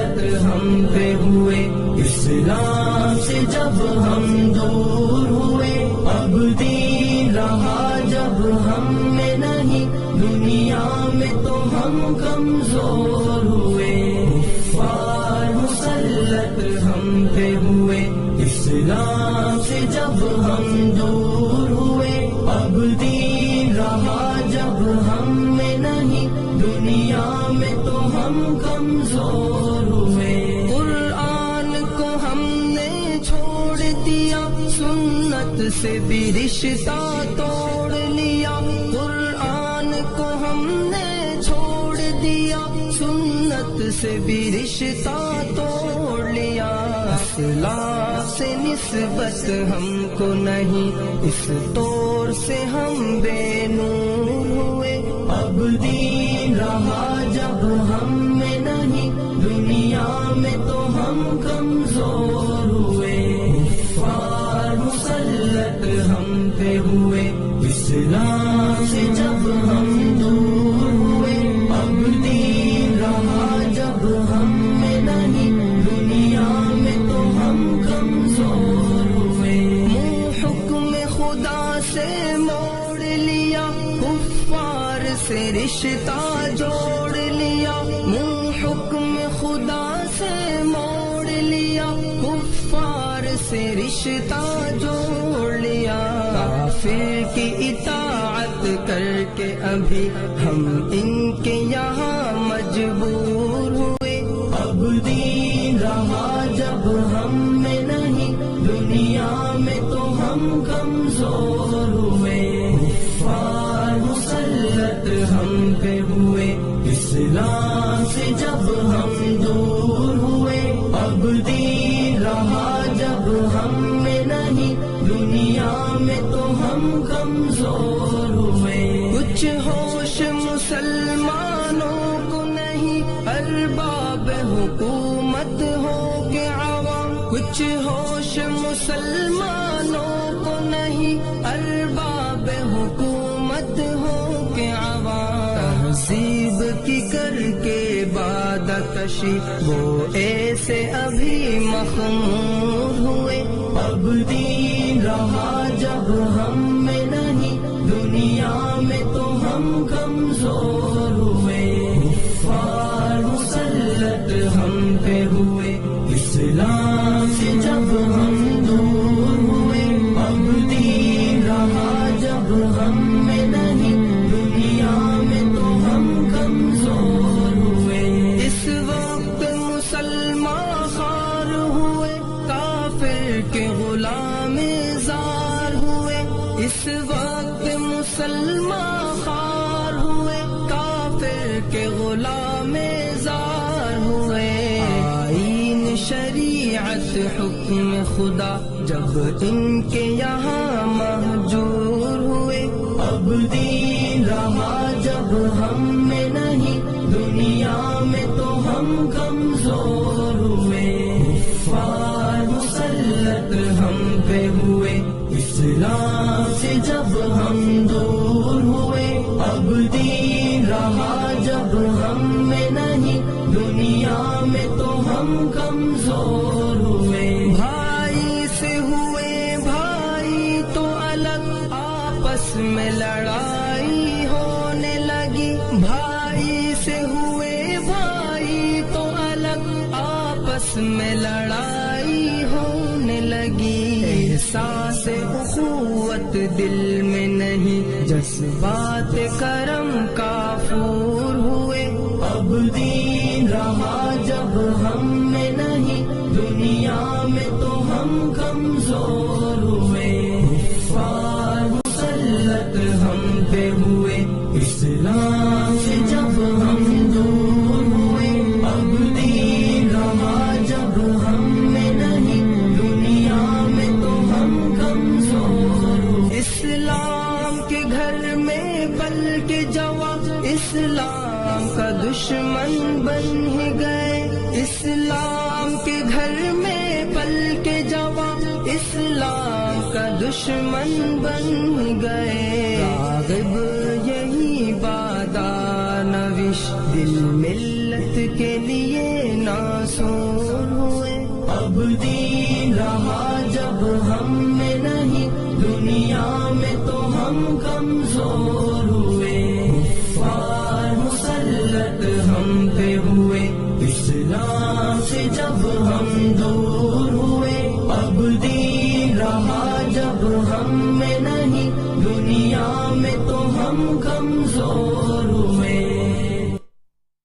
مسلط ہم پہ ہوئے، اسلام سے جب ہم دور ہوئے، اب دین رہا جب ہم میں نہیں، دنیا میں تو ہم کمزور ہوئے، کفار مسلط ہم پہ ہوئے، اسلام سے جب ہم دور ہوئے، اب دین رہا جب ہم میں نہیں، دنیا میں تو ہم کمزور ہوئے۔ قرآن کو ہم نے چھوڑ دیا، سنت سے بھی رشتہ توڑ لیا، قرآن کو ہم نے چھوڑ دیا، سنت سے بھی رشتہ توڑ لیا، اخلاق سے نسبت ہم کو نہیں، اس طور سے ہم بے نور ہوئے، اب دین رہا جب ہم میں نہیں، دنیا میں تو ہم کمزور ہوئے، کفار مسلط ہم پہ ہوئے، اسلام سے جب ہم دور ہوئے، اب دین رہا جب ہم میں نہیں، دنیا میں تو ہم کمزور ہوئے، حکم خدا سے موڑ لیا، کفار سے رشتہ جوڑ لیا، حکم خدا سے موڑ لیا، کفار سے رشتہ جوڑ لیا، کافر کی اطاعت کر کے ابھی ہم ان کے یہاں مجبور ہوئے، اب دین رہا جب ہم میں نہیں، دنیا میں تو ہم کمزور ہوئے، کفار مسلط ہم پہ ہوئے، اسلام سے جب ہم دور ہوئے، اب دین رہا جب ہم میں نہیں، دنیا میں تو ہم کمزور ہوئے، کچھ ہوش مسلمانوں کو نہیں، ارباب حکومت ہو کے عوام، کچھ ہوش مسلمانوں کو نہیں، ارباب حکومت ہو کے عوام، تہذیب کی کر کے باد کشی وہ ایسے ابھی مخمور ہوئے، اب دین رہا جب ہم میں نہیں، دنیا میں تو ہم کمزور ہوئے، کفار مسلط ہم پہ ہوئے، اسلام سے جب ہم دور ہوئے، اب دین رہا جب ہم میں نہیں، دنیا میں تو ہم کمزور ہوئے، اس وقت مسلمان خوار ہوئے، کافر کے غلام زار ہوئے، اس وقت مسلمان خوار ہوئے، کافر کے غلام زار ہوئے، آئین شریعت حکم خدا جب ان کے یہاں مہجور ہوئے، اب دین رہا جب ہم میں نہیں، دنیا میں تو ہم کمزور ہوئے، کفار مسلط ہم پہ ہوئے، اسلام سے جب ہم دور ہوئے، اب دین رہا جب ہم میں نہیں، دنیا میں تو ہم کمزور ہوئے، بھائی سے ہوئے بھائی تو الگ، آپس میں لڑائی ہونے لگی، بھائی سے ہوئے بھائی تو الگ، آپس میں لڑائی ہونے لگی، احساس اخوت دل میں نہیں، جذبات کرم کافور ہوئے، اب دین رہا جب ہم میں نہیں، دنیا میں تو ہم کمزور ہوئے، کفار مسلط ہم پہ ہوئے، اسلام سے جب ہم دور ہوئے، اب دین رہا جب ہم میں نہیں، دنیا میں تو ہم کمزور ہوئے، اسلام کے گھر میں پل کے جواب، اسلام کا دشمن بن ہی گئے، اسلام کے گھر میں پل کے جواب، اسلام کا دشمن بن گئے، راغب یہی بادہ نوش، دل ملت کے لیے ناسور ہوئے، اب دین رہا جب ہم میں نہیں، دنیا میں تو ہم کمزور ہوئے، کفار مسلط ہم پہ ہوئے، اسلام سے جب ہم دور ہوئے، اب دین رہا جب ہم میں